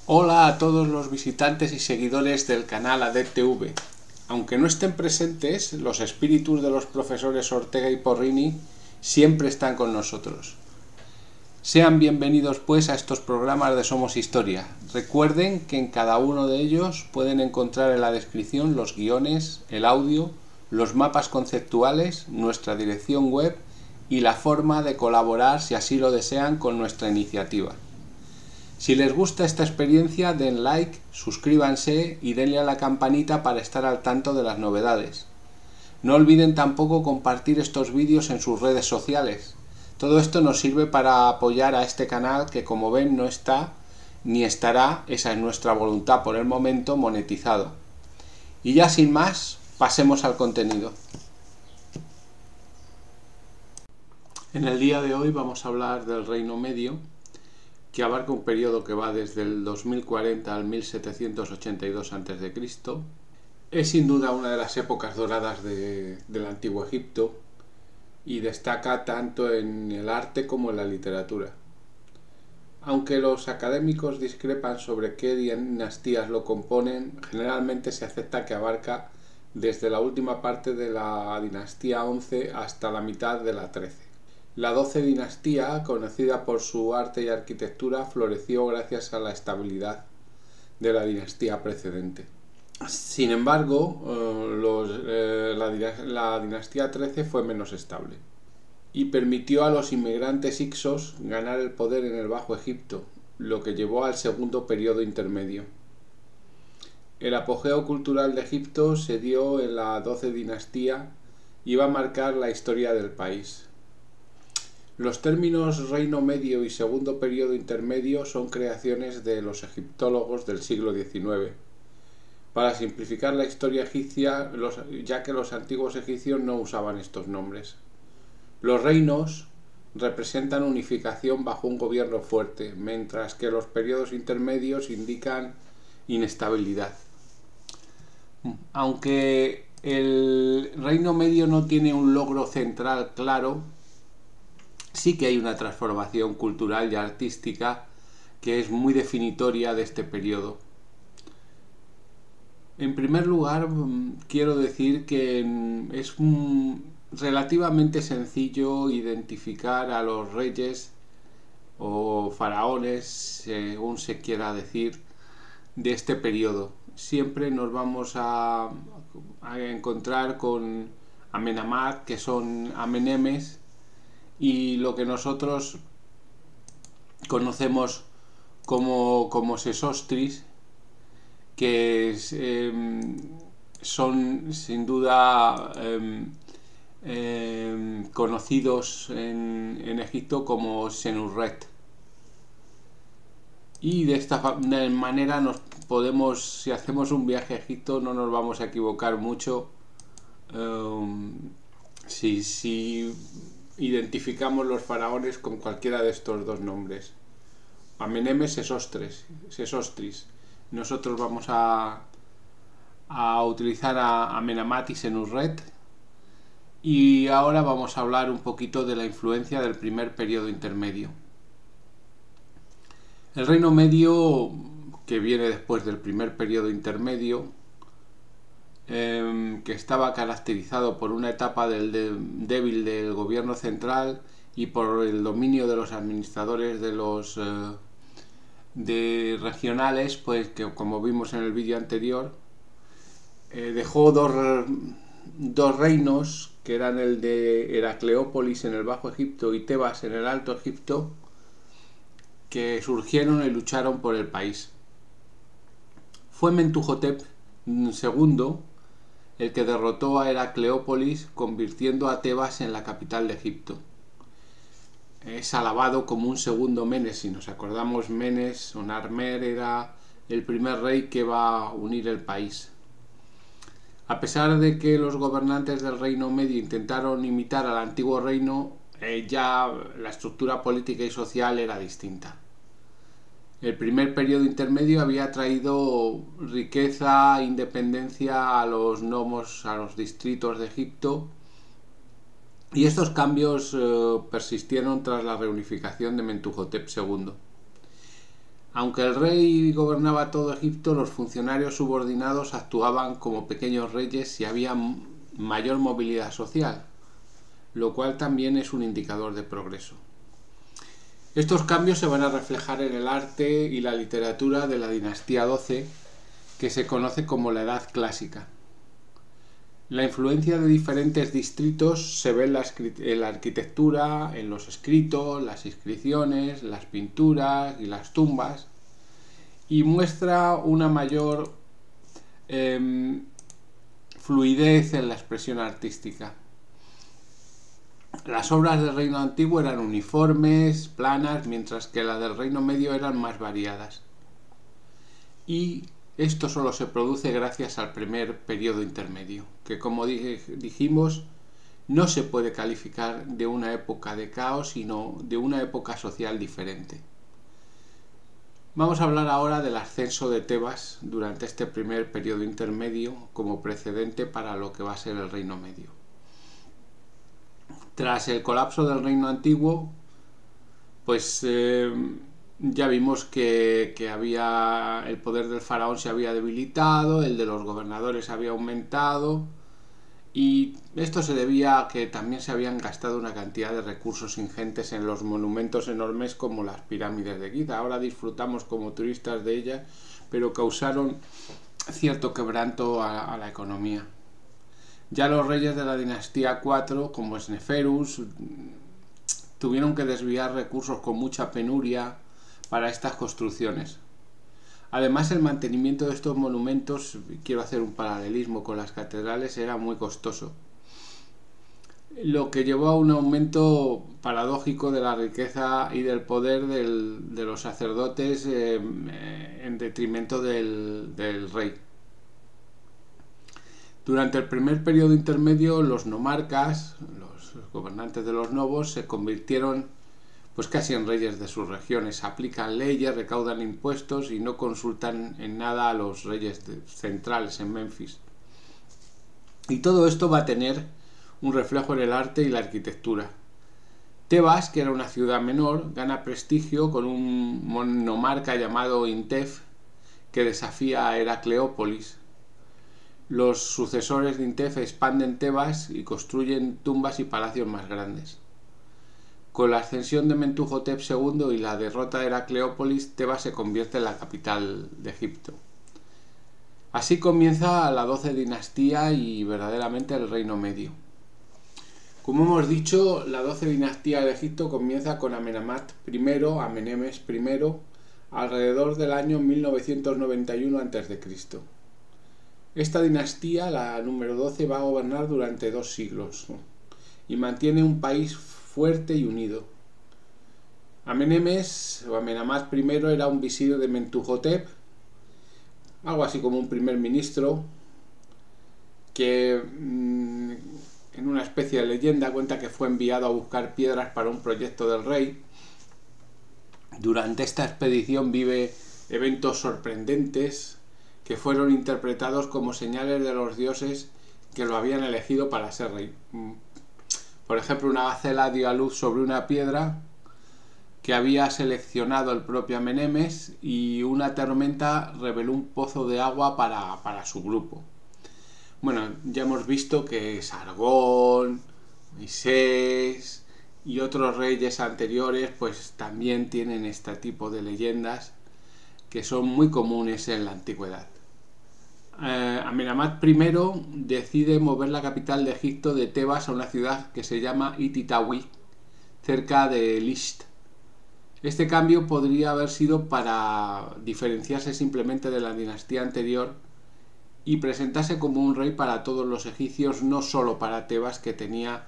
Hola a todos los visitantes y seguidores del canal ADETV. Aunque no estén presentes, los espíritus de los profesores Ortega y Porrini siempre están con nosotros. Sean bienvenidos pues a estos programas de Somos Historia. Recuerden que en cada uno de ellos pueden encontrar en la descripción los guiones, el audio, los mapas conceptuales, nuestra dirección web y la forma de colaborar si así lo desean con nuestra iniciativa. Si les gusta esta experiencia, den like, suscríbanse y denle a la campanita para estar al tanto de las novedades. No olviden tampoco compartir estos vídeos en sus redes sociales. Todo esto nos sirve para apoyar a este canal que, como ven, no está ni estará, esa es nuestra voluntad por el momento, monetizado. Y ya sin más, pasemos al contenido. En el día de hoy vamos a hablar del Reino Medio, que abarca un periodo que va desde el 2040 al 1782 a.C. Es sin duda una de las épocas doradas del Antiguo Egipto y destaca tanto en el arte como en la literatura. Aunque los académicos discrepan sobre qué dinastías lo componen, generalmente se acepta que abarca desde la última parte de la dinastía 11 hasta la mitad de la 13. La 12 dinastía, conocida por su arte y arquitectura, floreció gracias a la estabilidad de la dinastía precedente. Sin embargo, la dinastía 13 fue menos estable y permitió a los inmigrantes hicsos ganar el poder en el Bajo Egipto, lo que llevó al segundo periodo intermedio. El apogeo cultural de Egipto se dio en la 12 dinastía y va a marcar la historia del país. Los términos Reino Medio y Segundo Periodo Intermedio son creaciones de los egiptólogos del siglo XIX. Para simplificar la historia egipcia, ya que los antiguos egipcios no usaban estos nombres. Los reinos representan unificación bajo un gobierno fuerte, mientras que los periodos intermedios indican inestabilidad. Aunque el Reino Medio no tiene un logro central claro, sí que hay una transformación cultural y artística que es muy definitoria de este periodo. En primer lugar, quiero decir que es relativamente sencillo identificar a los reyes o faraones, según se quiera decir, de este periodo. Siempre nos vamos a encontrar con Amenemhat, que son Amenemes, y lo que nosotros conocemos como Sesostris, que son sin duda conocidos en Egipto como Senusret. Y de esta manera si hacemos un viaje a Egipto, no nos vamos a equivocar mucho si identificamos los faraones con cualquiera de estos dos nombres. Amenemes, Sesostris. Nosotros vamos a utilizar a Amenemhat y Senusret. Y ahora vamos a hablar un poquito de la influencia del primer periodo intermedio. El Reino Medio, que viene después del primer periodo intermedio, que estaba caracterizado por una etapa débil del gobierno central y por el dominio de los administradores de regionales, pues que, como vimos en el vídeo anterior, dejó dos reinos, que eran el de Heracleópolis en el Bajo Egipto y Tebas en el Alto Egipto, que surgieron y lucharon por el país. Fue Mentuhotep II el que derrotó a Heracleópolis, convirtiendo a Tebas en la capital de Egipto. Es alabado como un segundo Menes. Si nos acordamos, Menes o Narmer era el primer rey que va a unir el país. A pesar de que los gobernantes del Reino Medio intentaron imitar al antiguo reino, ya la estructura política y social era distinta. El primer periodo intermedio había traído riqueza e independencia a los nomos, a los distritos de Egipto, y estos cambios persistieron tras la reunificación de Mentuhotep II. Aunque el rey gobernaba todo Egipto, los funcionarios subordinados actuaban como pequeños reyes y había mayor movilidad social, lo cual también es un indicador de progreso. Estos cambios se van a reflejar en el arte y la literatura de la dinastía 12, que se conoce como la Edad Clásica. La influencia de diferentes distritos se ve en la arquitectura, en los escritos, las inscripciones, las pinturas y las tumbas, y muestra una mayor fluidez en la expresión artística. Las obras del Reino Antiguo eran uniformes, planas, mientras que las del Reino Medio eran más variadas. Y esto solo se produce gracias al primer periodo intermedio, que como dijimos, no se puede calificar de una época de caos, sino de una época social diferente. Vamos a hablar ahora del ascenso de Tebas durante este primer periodo intermedio como precedente para lo que va a ser el Reino Medio. Tras el colapso del Reino Antiguo, pues ya vimos que el poder del faraón se había debilitado, el de los gobernadores había aumentado, y esto se debía a que también se habían gastado una cantidad de recursos ingentes en los monumentos enormes como las pirámides de Giza. Ahora disfrutamos como turistas de ellas, pero causaron cierto quebranto a la economía. Ya los reyes de la dinastía 4, como Sneferus, tuvieron que desviar recursos con mucha penuria para estas construcciones. Además, el mantenimiento de estos monumentos, quiero hacer un paralelismo con las catedrales, era muy costoso, lo que llevó a un aumento paradójico de la riqueza y del poder de los sacerdotes en detrimento del rey. Durante el primer periodo intermedio, los nomarcas, los gobernantes de los nobos, se convirtieron pues casi en reyes de sus regiones. Aplican leyes, recaudan impuestos y no consultan en nada a los reyes centrales en Memphis. Y todo esto va a tener un reflejo en el arte y la arquitectura. Tebas, que era una ciudad menor, gana prestigio con un nomarca llamado Intef, que desafía a Heracleópolis. Los sucesores de Intef expanden Tebas y construyen tumbas y palacios más grandes. Con la ascensión de Mentuhotep II y la derrota de Heracleópolis, Tebas se convierte en la capital de Egipto. Así comienza la 12 dinastía y verdaderamente el Reino Medio. Como hemos dicho, la 12 dinastía de Egipto comienza con Amenemhat I, Amenemes I, alrededor del año 1991 a.C. Esta dinastía, la número 12, va a gobernar durante 2 siglos y mantiene un país fuerte y unido. Amenemes o Amenemhat I era un visir de Mentuhotep, algo así como un primer ministro, que en una especie de leyenda cuenta que fue enviado a buscar piedras para un proyecto del rey. Durante esta expedición vive eventos sorprendentes que fueron interpretados como señales de los dioses que lo habían elegido para ser rey. Por ejemplo, una gacela dio a luz sobre una piedra que había seleccionado el propio Amenemes, y una tormenta reveló un pozo de agua para su grupo. Bueno, ya hemos visto que Sargón, Moisés y otros reyes anteriores pues también tienen este tipo de leyendas que son muy comunes en la antigüedad. Amenemhat I decide mover la capital de Egipto de Tebas a una ciudad que se llama Ititawi, cerca de Lisht. Este cambio podría haber sido para diferenciarse simplemente de la dinastía anterior y presentarse como un rey para todos los egipcios, no solo para Tebas, que tenía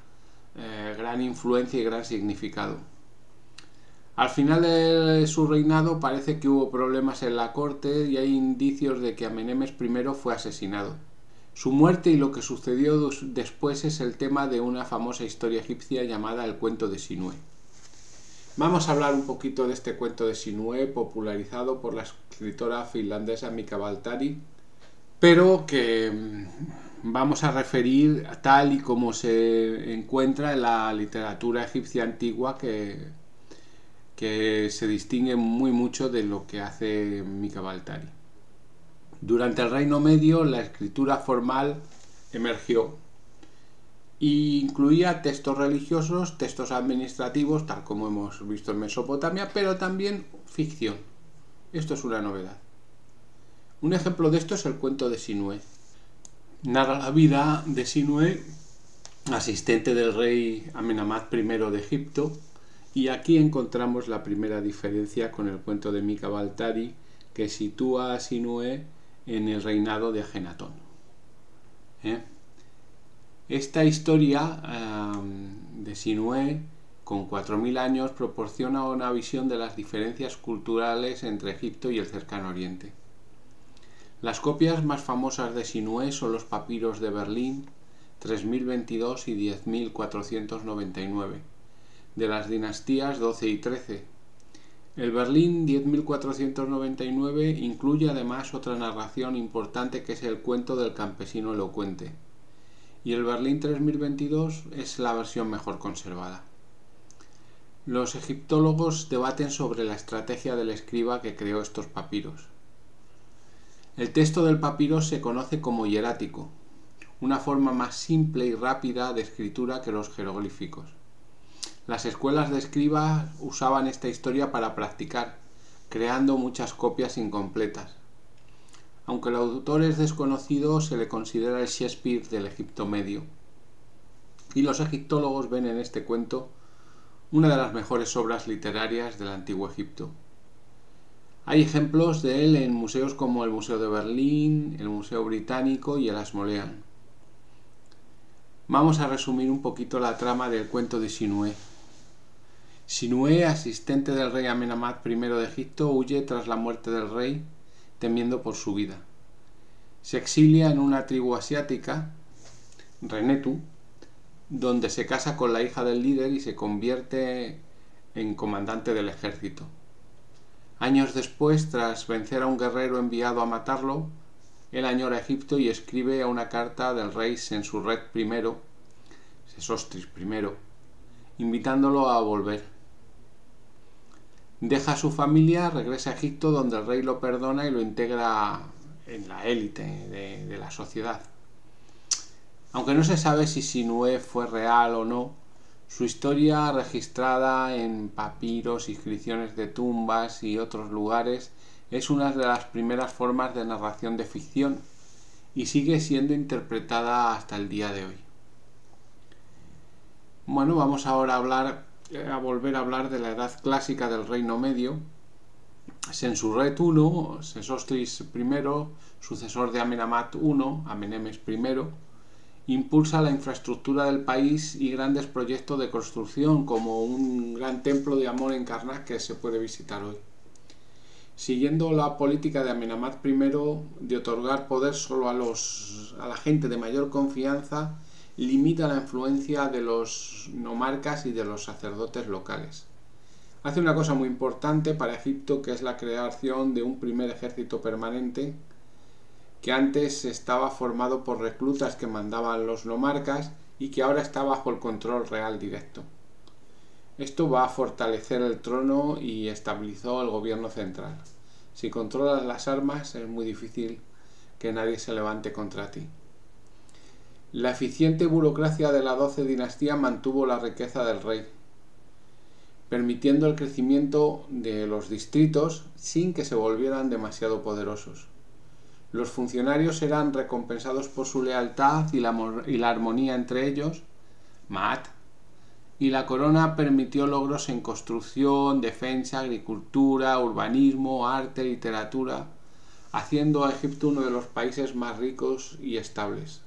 gran influencia y gran significado. Al final de su reinado parece que hubo problemas en la corte y hay indicios de que Amenemes I fue asesinado. Su muerte y lo que sucedió después es el tema de una famosa historia egipcia llamada el cuento de Sinué. Vamos a hablar un poquito de este cuento de Sinué, popularizado por la escritora finlandesa Mika Waltari, pero que vamos a referir tal y como se encuentra en la literatura egipcia antigua, que que se distingue muy mucho de lo que hace Mika Waltari. Durante el Reino Medio la escritura formal emergió e incluía textos religiosos, textos administrativos, tal como hemos visto en Mesopotamia, pero también ficción. Esto es una novedad. Un ejemplo de esto es el cuento de Sinué. Narra la vida de Sinué, asistente del rey Amenemhat I de Egipto, y aquí encontramos la primera diferencia con el cuento de Mika Waltari, que sitúa a Sinué en el reinado de Ajenatón. Esta historia de Sinué, con 4000 años, proporciona una visión de las diferencias culturales entre Egipto y el Cercano Oriente. Las copias más famosas de Sinué son los papiros de Berlín 3022 y 10499, de las dinastías 12 y 13. El Berlín 10499 incluye además otra narración importante, que es el cuento del campesino elocuente, y el Berlín 3022 es la versión mejor conservada. Los egiptólogos debaten sobre la estrategia del escriba que creó estos papiros. El texto del papiro se conoce como hierático, una forma más simple y rápida de escritura que los jeroglíficos. Las escuelas de escribas usaban esta historia para practicar, creando muchas copias incompletas. Aunque el autor es desconocido, se le considera el Shakespeare del Egipto Medio. Y los egiptólogos ven en este cuento una de las mejores obras literarias del Antiguo Egipto. Hay ejemplos de él en museos como el Museo de Berlín, el Museo Británico y el Ashmolean. Vamos a resumir un poquito la trama del cuento de Sinué. Sinué, asistente del rey Amenemhat I de Egipto, huye tras la muerte del rey, temiendo por su vida. Se exilia en una tribu asiática, Renetu, donde se casa con la hija del líder y se convierte en comandante del ejército. Años después, tras vencer a un guerrero enviado a matarlo, él añora Egipto y escribe una carta del rey Sesostris I, invitándolo a volver. Deja a su familia, regresa a Egipto, donde el rey lo perdona y lo integra en la élite de la sociedad. Aunque no se sabe si Sinué fue real o no, su historia, registrada en papiros, inscripciones de tumbas y otros lugares, es una de las primeras formas de narración de ficción y sigue siendo interpretada hasta el día de hoy. Bueno, vamos ahora a volver a hablar de la edad clásica del Reino Medio. Sensurret I, Sesostris I, sucesor de Amenemhat I, Amenemes I, impulsa la infraestructura del país y grandes proyectos de construcción, como un gran templo de Amón en Karnak que se puede visitar hoy. Siguiendo la política de Amenemhat I de otorgar poder solo a la gente de mayor confianza, limita la influencia de los nomarcas y de los sacerdotes locales. Hace una cosa muy importante para Egipto, que es la creación de un primer ejército permanente, que antes estaba formado por reclutas que mandaban los nomarcas y que ahora está bajo el control real directo. Esto va a fortalecer el trono y estabilizó el gobierno central. Si controlas las armas, es muy difícil que nadie se levante contra ti. La eficiente burocracia de la 12 dinastía mantuvo la riqueza del rey, permitiendo el crecimiento de los distritos sin que se volvieran demasiado poderosos. Los funcionarios eran recompensados por su lealtad y la armonía entre ellos, Ma'at, y la corona permitió logros en construcción, defensa, agricultura, urbanismo, arte, literatura, haciendo a Egipto uno de los países más ricos y estables.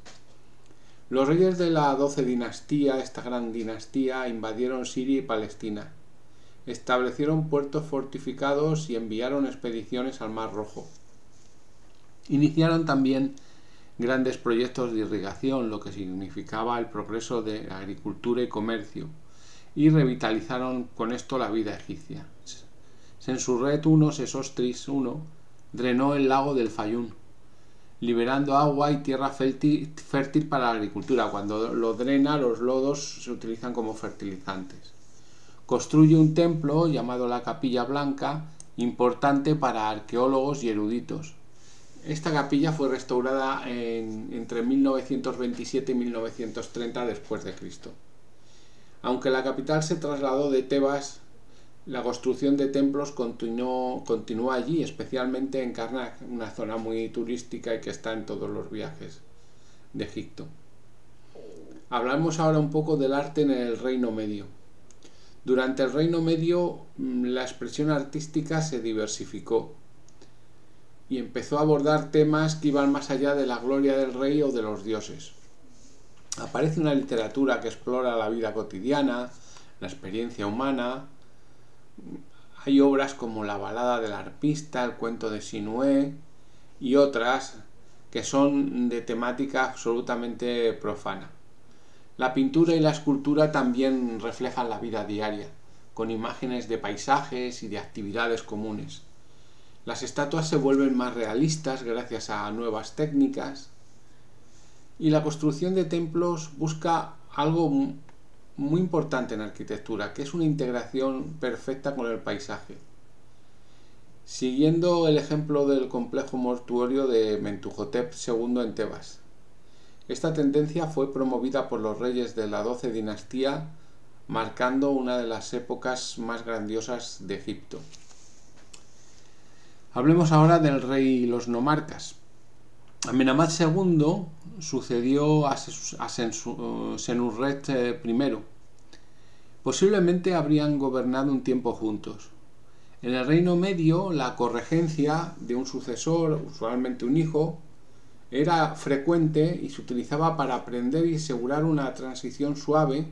Los reyes de la 12 dinastía, esta gran dinastía, invadieron Siria y Palestina, establecieron puertos fortificados y enviaron expediciones al Mar Rojo. Iniciaron también grandes proyectos de irrigación, lo que significaba el progreso de la agricultura y comercio, y revitalizaron con esto la vida egipcia. Sensurret I, Sesostris I, drenó el lago del Fayum, liberando agua y tierra fértil para la agricultura. Cuando lo drena, los lodos se utilizan como fertilizantes. construye un templo llamado la Capilla Blanca, importante para arqueólogos y eruditos. Esta capilla fue restaurada entre 1927 y 1930 después de Cristo. Aunque la capital se trasladó de Tebas, la construcción de templos continuó allí, especialmente en Karnak, una zona muy turística y que está en todos los viajes de Egipto. Hablamos ahora un poco del arte en el Reino Medio. Durante el Reino Medio, la expresión artística se diversificó y empezó a abordar temas que iban más allá de la gloria del rey o de los dioses. Aparece una literatura que explora la vida cotidiana, la experiencia humana. Hay obras como la balada del arpista, el cuento de Sinué y otras que son de temática absolutamente profana. La pintura y la escultura también reflejan la vida diaria, con imágenes de paisajes y de actividades comunes. Las estatuas se vuelven más realistas gracias a nuevas técnicas y la construcción de templos busca algo muy importante en arquitectura, que es una integración perfecta con el paisaje. Siguiendo el ejemplo del complejo mortuorio de Mentuhotep II en Tebas. Esta tendencia fue promovida por los reyes de la XII dinastía, marcando una de las épocas más grandiosas de Egipto. Hablemos ahora del rey y los nomarcas. Amenemhat II sucedió a Senusret I. Posiblemente habrían gobernado un tiempo juntos. En el Reino Medio, la corregencia de un sucesor, usualmente un hijo, era frecuente y se utilizaba para aprender y asegurar una transición suave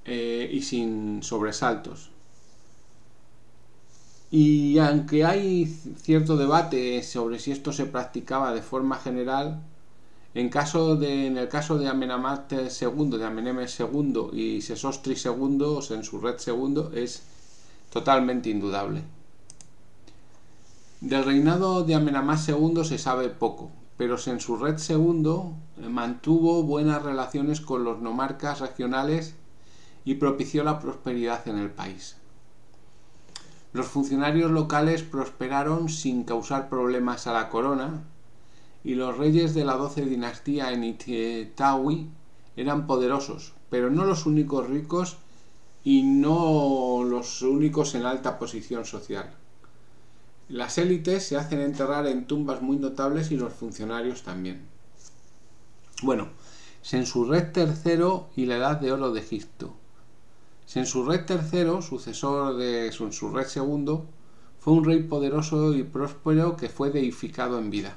y sin sobresaltos. Y aunque hay cierto debate sobre si esto se practicaba de forma general, en el caso de Amenemhat II, de Amenemes II y Sesostris II o Senusret II es totalmente indudable. Del reinado de Amenemhat II se sabe poco, pero Senusret II mantuvo buenas relaciones con los nomarcas regionales y propició la prosperidad en el país. Los funcionarios locales prosperaron sin causar problemas a la corona y los reyes de la XII dinastía en Ititawi eran poderosos, pero no los únicos ricos y no los únicos en alta posición social. Las élites se hacen enterrar en tumbas muy notables y los funcionarios también. Bueno, Senusret III y la Edad de Oro de Egipto. Senusret III, sucesor de Senusret II, fue un rey poderoso y próspero que fue deificado en vida.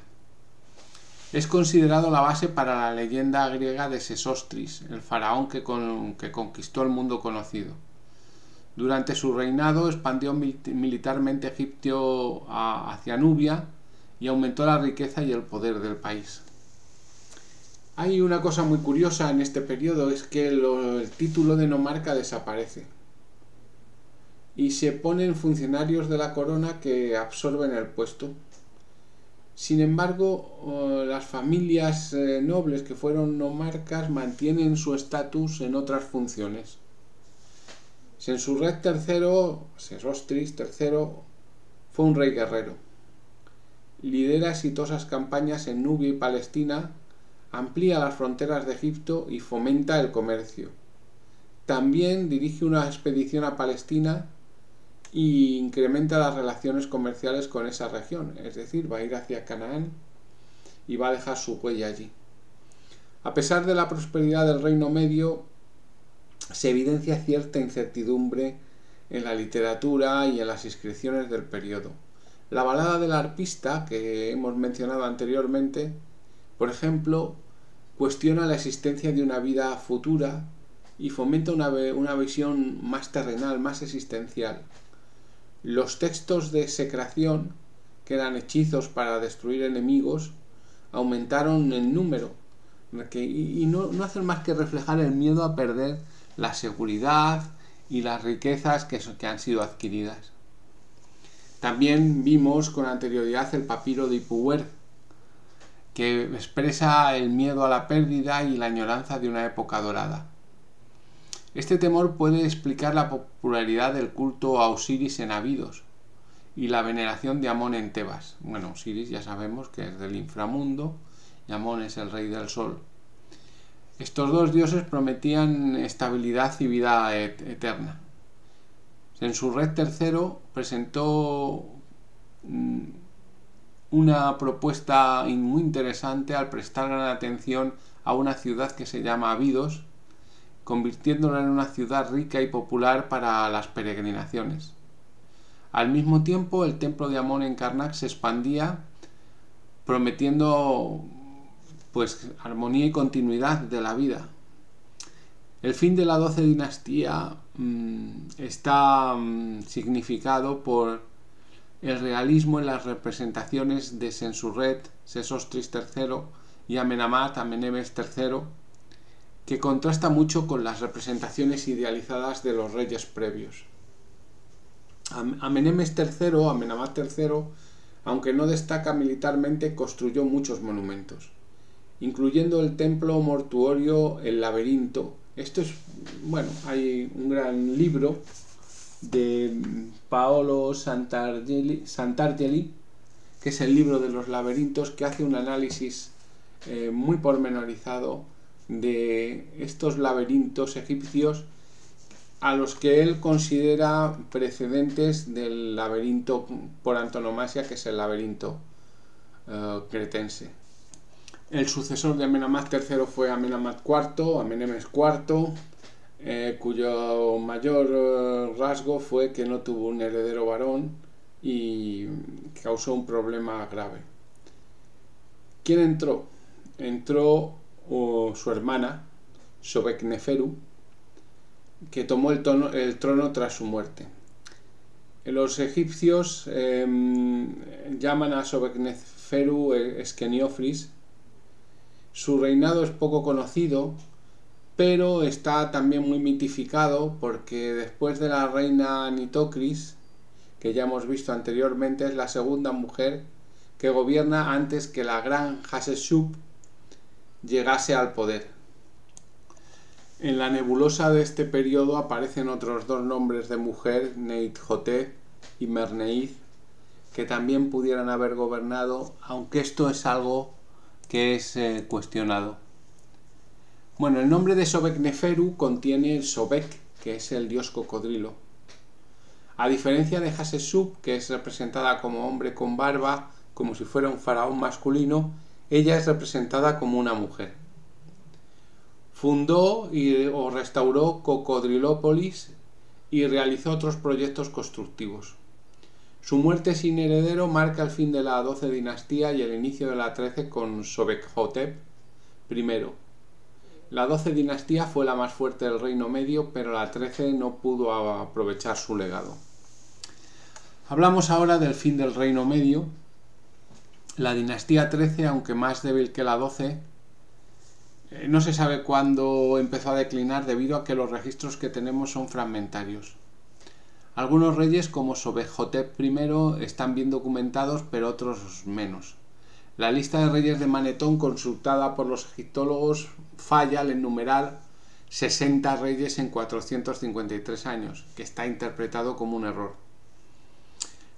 Es considerado la base para la leyenda griega de Sesostris, el faraón que conquistó el mundo conocido. Durante su reinado expandió militarmente Egipto hacia Nubia y aumentó la riqueza y el poder del país. Hay una cosa muy curiosa en este periodo, es que el título de nomarca desaparece y se ponen funcionarios de la corona que absorben el puesto. Sin embargo, las familias nobles que fueron nomarcas mantienen su estatus en otras funciones. Senusret III, Sesostris III, fue un rey guerrero. Lidera exitosas campañas en Nubia y Palestina, amplía las fronteras de Egipto y fomenta el comercio. También dirige una expedición a Palestina e incrementa las relaciones comerciales con esa región, es decir, va a ir hacia Canaán y va a dejar su huella allí. A pesar de la prosperidad del Reino Medio, se evidencia cierta incertidumbre en la literatura y en las inscripciones del periodo. La balada del arpista, que hemos mencionado anteriormente, por ejemplo, cuestiona la existencia de una vida futura y fomenta una visión más terrenal, más existencial. Los textos de execración, que eran hechizos para destruir enemigos, aumentaron en número y no hacen más que reflejar el miedo a perder la seguridad y las riquezas que han sido adquiridas. También vimos con anterioridad el papiro de Ipuwer, que expresa el miedo a la pérdida y la añoranza de una época dorada. Este temor puede explicar la popularidad del culto a Osiris en Abidos y la veneración de Amón en Tebas. Bueno, Osiris ya sabemos que es del inframundo y Amón es el rey del sol. Estos dos dioses prometían estabilidad y vida eterna. Sensurret III presentó una propuesta muy interesante al prestar gran atención a una ciudad que se llama Abidos, convirtiéndola en una ciudad rica y popular para las peregrinaciones. Al mismo tiempo, el templo de Amón en Karnak se expandía, prometiendo armonía y continuidad de la vida. El fin de la 12 dinastía está significado por el realismo en las representaciones de Sensurret, Sesostris III y Amenemhat III, que contrasta mucho con las representaciones idealizadas de los reyes previos. Amenemhat III, aunque no destaca militarmente, construyó muchos monumentos, incluyendo el templo mortuorio El Laberinto. Hay un gran libro de Paolo Santargelli, que es el libro de los laberintos, que hace un análisis muy pormenorizado de estos laberintos egipcios, a los que él considera precedentes del laberinto por antonomasia, que es el laberinto cretense. El sucesor de Amenemhat III fue Amenemhat IV, cuyo mayor rasgo fue que no tuvo un heredero varón y causó un problema grave. ¿Quién entró? Entró su hermana, Sobekneferu, que tomó el trono tras su muerte. Los egipcios llaman a Sobekneferu Eskeniofris. Su reinado es poco conocido, pero está también muy mitificado porque después de la reina Nitocris, que ya hemos visto anteriormente, es la segunda mujer que gobierna antes que la gran Hatshepsut llegase al poder. En la nebulosa de este periodo aparecen otros dos nombres de mujer, Neithotep y Merneith, que también pudieran haber gobernado, aunque esto es algo que es cuestionado. Bueno, el nombre de Sobekneferu contiene Sobek, que es el dios cocodrilo. A diferencia de Hatshepsut, que es representada como hombre con barba, como si fuera un faraón masculino, ella es representada como una mujer. Fundó o restauró Cocodrilópolis y realizó otros proyectos constructivos. Su muerte sin heredero marca el fin de la 12 dinastía y el inicio de la 13 con Sobekhotep I. La 12 dinastía fue la más fuerte del Reino Medio, pero la 13 no pudo aprovechar su legado. Hablamos ahora del fin del Reino Medio. La dinastía 13, aunque más débil que la 12, no se sabe cuándo empezó a declinar debido a que los registros que tenemos son fragmentarios. Algunos reyes como Sobekhotep I están bien documentados, pero otros menos. La lista de reyes de Manetón, consultada por los egiptólogos, falla al enumerar 60 reyes en 453 años, que está interpretado como un error.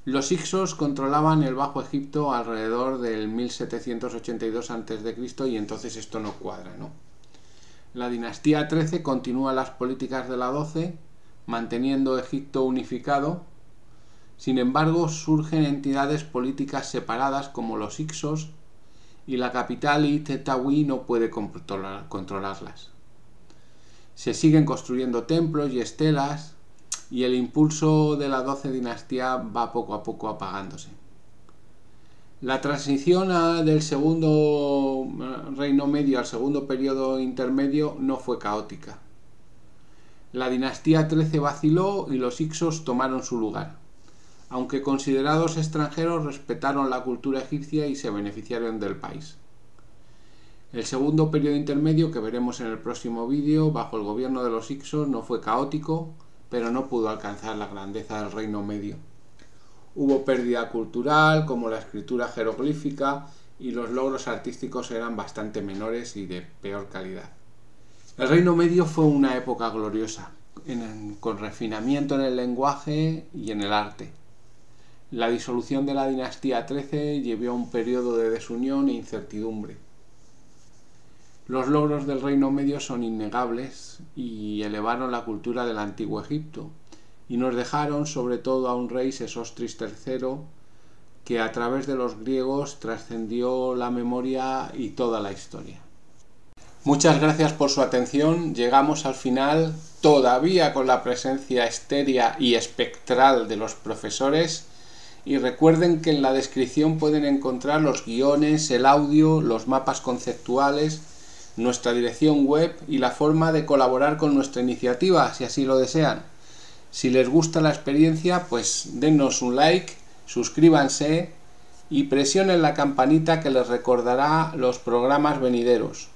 Los Hyksos controlaban el Bajo Egipto alrededor del 1782 a.C. y entonces esto no cuadra, ¿no? La dinastía 13 continúa las políticas de la 12, manteniendo Egipto unificado. Sin embargo, surgen entidades políticas separadas como los Hyksos y la capital It-Tawi no puede controlarlas. Se siguen construyendo templos y estelas y el impulso de la 12 dinastía va poco a poco apagándose. La transición del segundo reino medio al segundo periodo intermedio no fue caótica. La dinastía 13 vaciló y los Hyksos tomaron su lugar. Aunque considerados extranjeros, respetaron la cultura egipcia y se beneficiaron del país. El segundo periodo intermedio, que veremos en el próximo vídeo, bajo el gobierno de los Hyksos, no fue caótico, pero no pudo alcanzar la grandeza del Reino Medio. Hubo pérdida cultural, como la escritura jeroglífica, y los logros artísticos eran bastante menores y de peor calidad. El Reino Medio fue una época gloriosa, con refinamiento en el lenguaje y en el arte. La disolución de la dinastía XIII llevó a un periodo de desunión e incertidumbre. Los logros del Reino Medio son innegables y elevaron la cultura del antiguo Egipto, y nos dejaron sobre todo a un rey, Sesostris III, que a través de los griegos trascendió la memoria y toda la historia. Muchas gracias por su atención. Llegamos al final, todavía con la presencia estérea y espectral de los profesores. Y recuerden que en la descripción pueden encontrar los guiones, el audio, los mapas conceptuales, nuestra dirección web y la forma de colaborar con nuestra iniciativa, si así lo desean. Si les gusta la experiencia, pues dennos un like, suscríbanse y presionen la campanita que les recordará los programas venideros.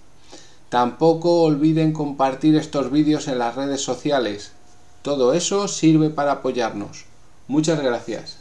Tampoco olviden compartir estos vídeos en las redes sociales. Todo eso sirve para apoyarnos. Muchas gracias.